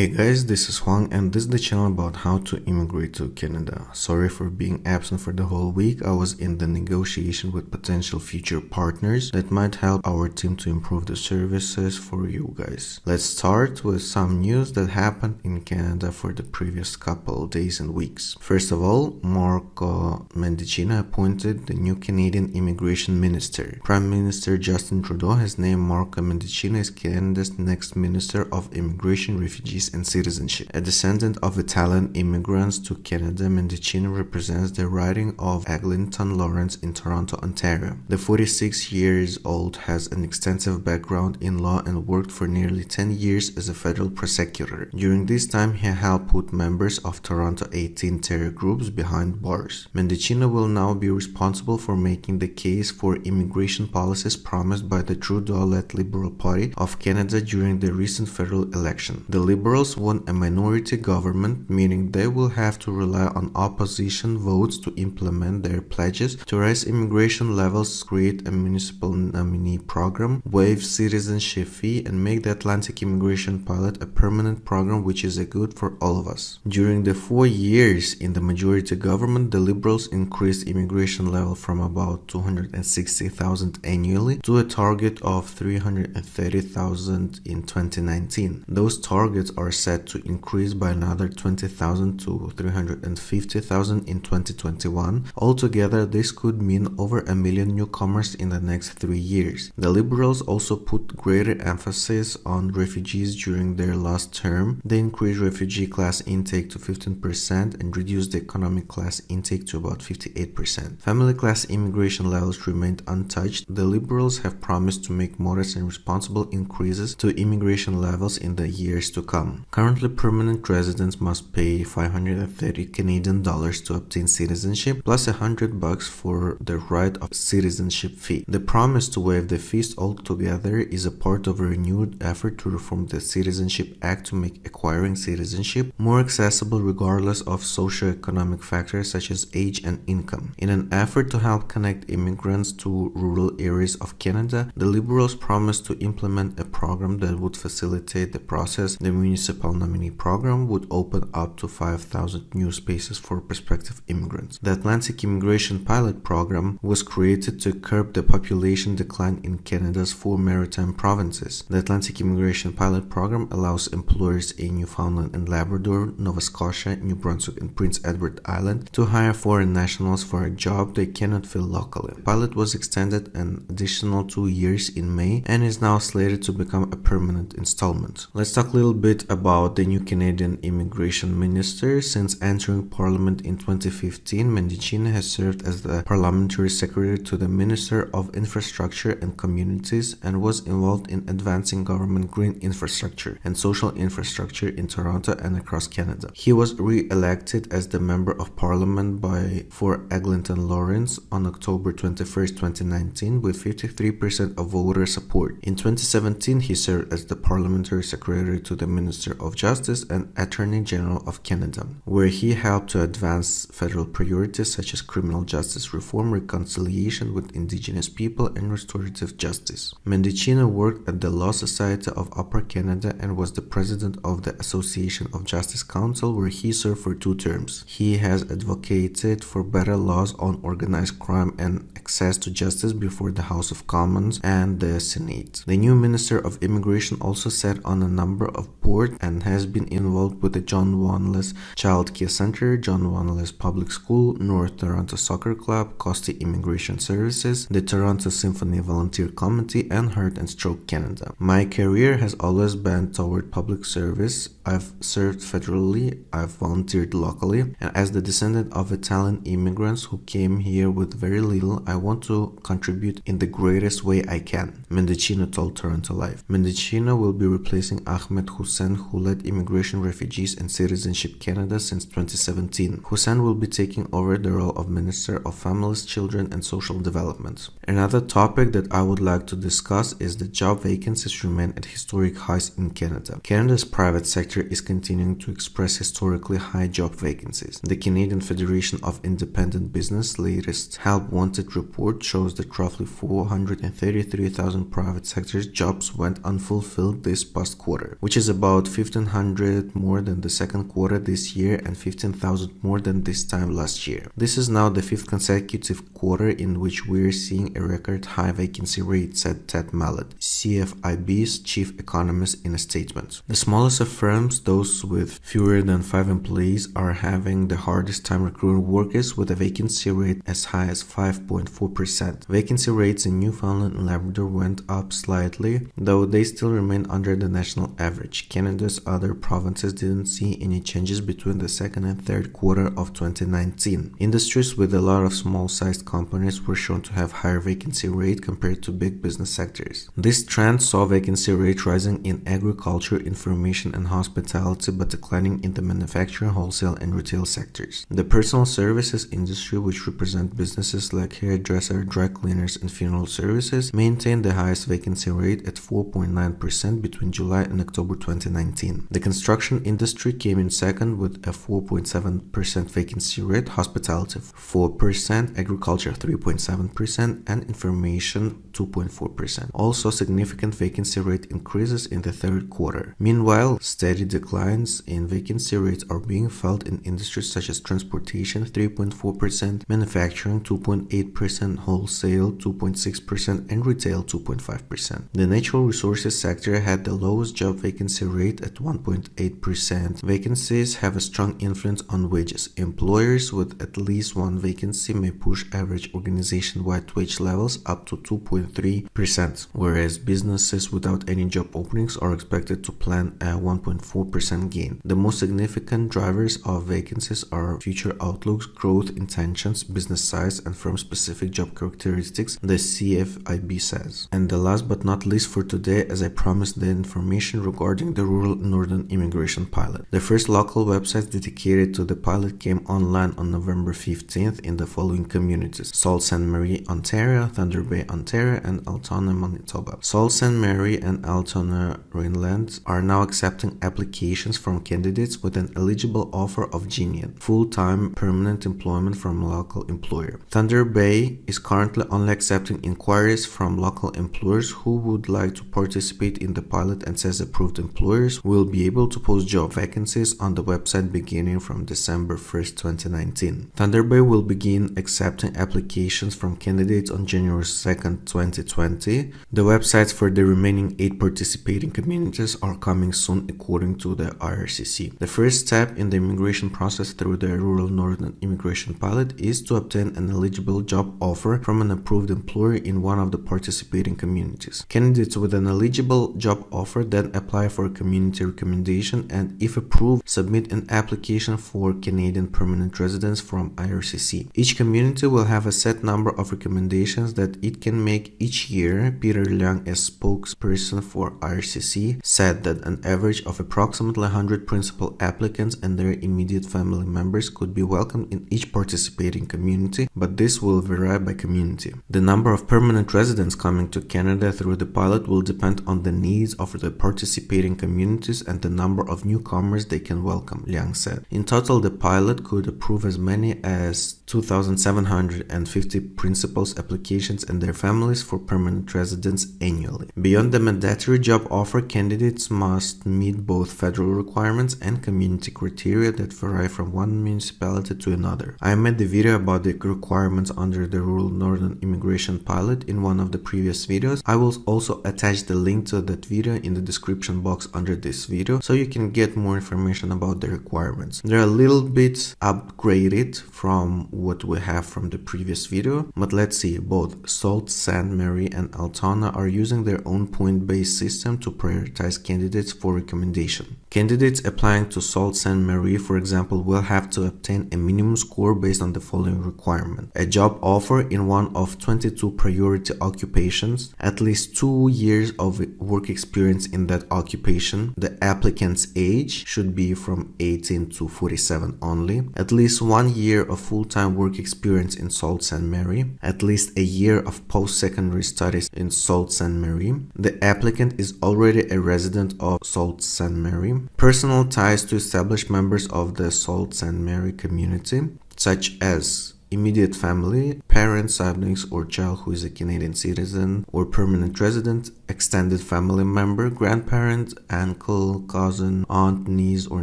Hey guys, this is Huang and this is the channel about how to immigrate to Canada. Sorry for being absent for the whole week. I was in the negotiation with potential future partners that might help our team to improve the services for you guys. Let's start with some news that happened in Canada for the previous couple days and weeks. First of all, Marco Mendicino appointed the new Canadian Immigration Minister. Prime Minister Justin Trudeau has named Marco Mendicino as Canada's next Minister of Immigration, Refugees and Citizenship. A descendant of Italian immigrants to Canada, Mendicino represents the riding of Eglinton Lawrence in Toronto, Ontario. The 46 years old has an extensive background in law and worked for nearly 10 years as a federal prosecutor. During this time, he helped put members of Toronto 18 terror groups behind bars. Mendicino will now be responsible for making the case for immigration policies promised by the Trudeau-led Liberal Party of Canada during the recent federal election. The Liberals won a minority government, meaning they will have to rely on opposition votes to implement their pledges to raise immigration levels, create a municipal nominee program, waive citizenship fee, and make the Atlantic Immigration Pilot a permanent program, which is a good for all of us. During the 4 years in the majority government, the Liberals increased immigration level from about 260,000 annually to a target of 330,000 in 2019. Those targets are set to increase by another 20,000 to 350,000 in 2021. Altogether, this could mean over 1 million newcomers in the next 3 years. The Liberals also put greater emphasis on refugees during their last term. They increased refugee class intake to 15% and reduced the economic class intake to about 58%. Family class immigration levels remained untouched. The Liberals have promised to make modest and responsible increases to immigration levels in the years to come. Currently, permanent residents must pay 530 Canadian dollars to obtain citizenship, plus $100 for the right of citizenship fee. The promise to waive the fees altogether is a part of a renewed effort to reform the Citizenship Act to make acquiring citizenship more accessible regardless of socio-economic factors such as age and income. In an effort to help connect immigrants to rural areas of Canada, the Liberals promised to implement a program that would facilitate the process. The municipal nominee program would open up to 5,000 new spaces for prospective immigrants. The Atlantic Immigration Pilot Program was created to curb the population decline in Canada's 4 maritime provinces. The Atlantic Immigration Pilot Program allows employers in Newfoundland and Labrador, Nova Scotia, New Brunswick and Prince Edward Island to hire foreign nationals for a job they cannot fill locally. The pilot was extended an additional 2 years in May and is now slated to become a permanent installment. Let's talk a little bit about the new Canadian Immigration Minister. Since entering Parliament in 2015, Mendicino has served as the Parliamentary Secretary to the Minister of Infrastructure and Communities and was involved in advancing government green infrastructure and social infrastructure in Toronto and across Canada. He was re-elected as the Member of Parliament for Eglinton Lawrence on October 21, 2019 with 53% of voter support. In 2017, he served as the Parliamentary Secretary to the Minister of Justice and Attorney General of Canada, where he helped to advance federal priorities such as criminal justice reform, reconciliation with Indigenous people, and restorative justice. Mendicino worked at the Law Society of Upper Canada and was the president of the Association of Justice Council, where he served for 2 terms. He has advocated for better laws on organized crime and access to justice before the House of Commons and the Senate. The new Minister of Immigration also sat on a number of boards and has been involved with the John Wanless Child Care Center, John Wanless Public School, North Toronto Soccer Club, Costi Immigration Services, the Toronto Symphony Volunteer Committee, and Heart and Stroke Canada. My career has always been toward public service. I've served federally, I've volunteered locally, and as the descendant of Italian immigrants who came here with very little, I want to contribute in the greatest way I can, Mendicino told Toronto Live. Mendicino will be replacing Ahmed Hussein, who led Immigration, Refugees and Citizenship Canada since 2017. Hussein will be taking over the role of Minister of Families, Children and Social Development. Another topic that I would like to discuss is that job vacancies remain at historic highs in Canada. Canada's private sector is continuing to express historically high job vacancies. The Canadian Federation of Independent Business latest Help Wanted report shows that roughly 433,000 private sector jobs went unfulfilled this past quarter, which is about 1,500 more than the second quarter this year and 15,000 more than this time last year. This is now the 5th consecutive quarter in which we're seeing a record high vacancy rate, said Ted Mallet, CFIB's chief economist, in a statement. The smallest of firms, those with fewer than 5 employees, are having the hardest time recruiting workers, with a vacancy rate as high as 5.4%. Vacancy rates in Newfoundland and Labrador went up slightly, though they still remain under the national average. Canada's other provinces didn't see any changes between the second and third quarter of 2019. Industries with a lot of small-sized companies were shown to have higher vacancy rate compared to big business sectors. This trend saw vacancy rate rising in agriculture, information and hospitality, but declining in the manufacturing, wholesale and retail sectors. The personal services industry, which represent businesses like hairdresser, dry cleaners and funeral services, maintained the highest vacancy rate at 4.9% between July and October 2019. The construction industry came in second with a 4.7% vacancy rate, hospitality 4%, agriculture 3.7% and information 2.4%. Also, significant vacancy rate increases in the third quarter. Meanwhile, steady declines in vacancy rates are being felt in industries such as transportation 3.4%, manufacturing 2.8%, wholesale 2.6% and retail 2.5%. The natural resources sector had the lowest job vacancy rate at 1.8%. Vacancies have a strong influence on wages. Employers with at least one vacancy may push average organization-wide wage levels up to 2.3%, whereas businesses without any job openings are expected to plan a 1.4% gain. The most significant drivers of vacancies are future outlooks, growth intentions, business size, and firm-specific job characteristics, the CFIB says. And the last but not least for today, as I promised, the information regarding the rural northern immigration pilot. The first local website dedicated to the pilot came online on November 15th in the following communities: Sault Ste. Marie, Ontario, Thunder Bay, Ontario, and Altona, Manitoba. Sault Ste. Marie and Altona Rhineland are now accepting applications from candidates with an eligible offer of genuine, full-time permanent employment from a local employer. Thunder Bay is currently only accepting inquiries from local employers who would like to participate in the pilot, and says approved employers will be able to post job vacancies on the website beginning from December 1st, 2019. Thunder Bay will begin accepting applications from candidates on January 2nd, 2020. The websites for the remaining 8 participating communities are coming soon, according to the IRCC. The first step in the immigration process through the Rural Northern Immigration Pilot is to obtain an eligible job offer from an approved employer in one of the participating communities. Candidates with an eligible job offer then apply for a community recommendation and, if approved, submit an application for Canadian permanent residence from IRCC. Each community will have a set number of recommendations that it can make each year. Peter Liang, a spokesperson for IRCC, said that an average of approximately 100 principal applicants and their immediate family members could be welcomed in each participating community, but this will vary by community. The number of permanent residents coming to Canada through the pilot will depend on the needs of the participating communities and the number of newcomers they can welcome, Liang said. In total, the pilot could approve as many as 2,750 principals applications and their families for permanent residence annually. Beyond the mandatory job offer, candidates must meet both federal requirements and community criteria that vary from one municipality to another. I made the video about the requirements under the Rural Northern Immigration Pilot in one of the previous videos. I will also attach the link to that video in the description box under this video, so you can get more information about the requirements. They're a little bit upgraded from what we have from the previous video, but let's see. Both Sault Ste. Marie and Altona are using their own point-based system to prioritize candidates for recommendation. Candidates applying to Sault Ste. Marie, for example, will have to obtain a minimum score based on the following requirement: a job offer in one of 22 priority occupations, at least 2 years of work experience in that occupation, the applicant's age should be from 18 to 47 only, at least 1 year of full-time work experience in Sault Ste. Marie, at least a year of post-secondary studies in Sault Ste. Marie, the applicant is already a resident of Sault Ste. Marie, personal ties to established members of the Sault Ste. Marie community, such as immediate family, parents, siblings, or child who is a Canadian citizen or permanent resident, extended family member, grandparent, uncle, cousin, aunt, niece, or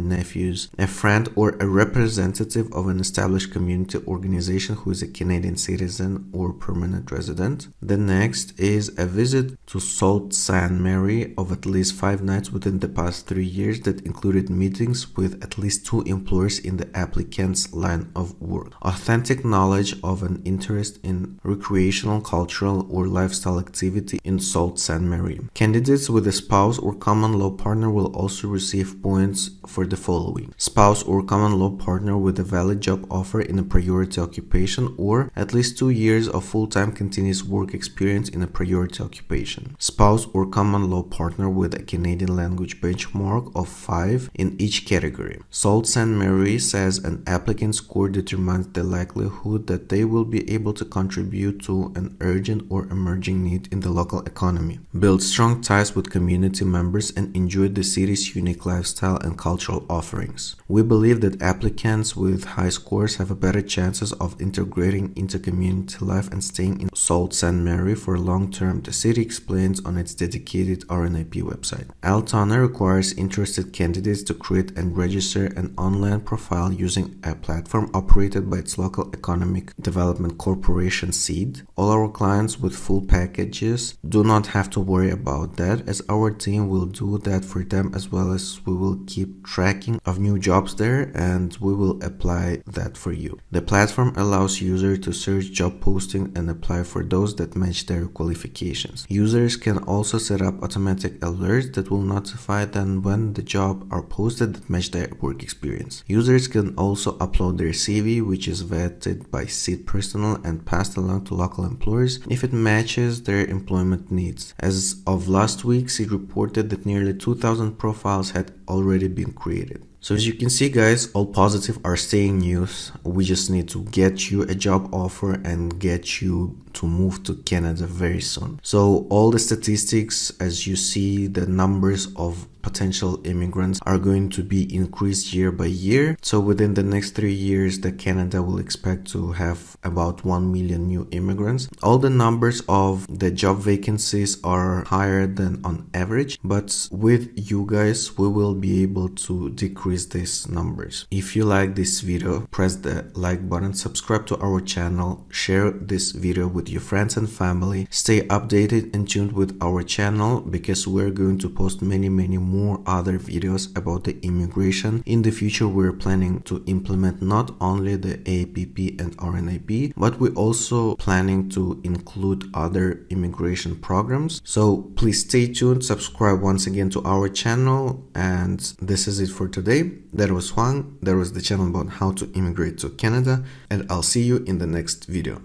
nephews, a friend, or a representative of an established community organization who is a Canadian citizen or permanent resident. The next is a visit to Sault Ste. Marie of at least 5 nights within the past 3 years that included meetings with at least 2 employers in the applicant's line of work. Authentic knowledge of an interest in recreational, cultural, or lifestyle activity in Sault Ste. Marie. Candidates with a spouse or common law partner will also receive points for the following: spouse or common law partner with a valid job offer in a priority occupation or at least 2 years of full-time continuous work experience in a priority occupation. Spouse or common law partner with a Canadian language benchmark of 5 in each category. Sault Ste. Marie says an applicant's score determines the likelihood that they will be able to contribute to an urgent or emerging need in the local economy, build strong ties with community members, and enjoy the city's unique lifestyle and cultural offerings. We believe that applicants with high scores have a better chances of integrating into community life and staying in Sault Ste. Marie for long term, the city explains on its dedicated RNIP website. Altona requires interested candidates to create and register an online profile using a platform operated by its local economic development corporation SEED. All our clients with full packages do not have to worry about that, as our team will do that for them, as well as we will keep tracking of new jobs there and we will apply that for you. The platform allows users to search job posting and apply for those that match their qualifications. Users can also set up automatic alerts that will notify them when the jobs are posted that match their work experience. Users can also upload their CV, which is vetted by SEED personnel and passed along to local employers if it matches their employment needs. As of last week, SEED reported that nearly 2,000 profiles had already been created. So as you can see, guys, all positive are staying news. We just need to get you a job offer and get you to move to Canada very soon. So all the statistics, as you see, the numbers of potential immigrants are going to be increased year by year. So within the next 3 years, the Canada will expect to have about 1 million new immigrants. All the numbers of the job vacancies are higher than on average, but with you guys, we will be able to decrease these numbers. If you like this video, press the like button, subscribe to our channel, share this video with your friends and family. Stay updated and tuned with our channel because we're going to post many more other videos about the immigration. In the future, we're planning to implement not only the APP and RNIP, but we're also planning to include other immigration programs. So please stay tuned, subscribe once again to our channel, and this is it for today. That was Juan. That was the channel about how to immigrate to Canada, and I'll see you in the next video.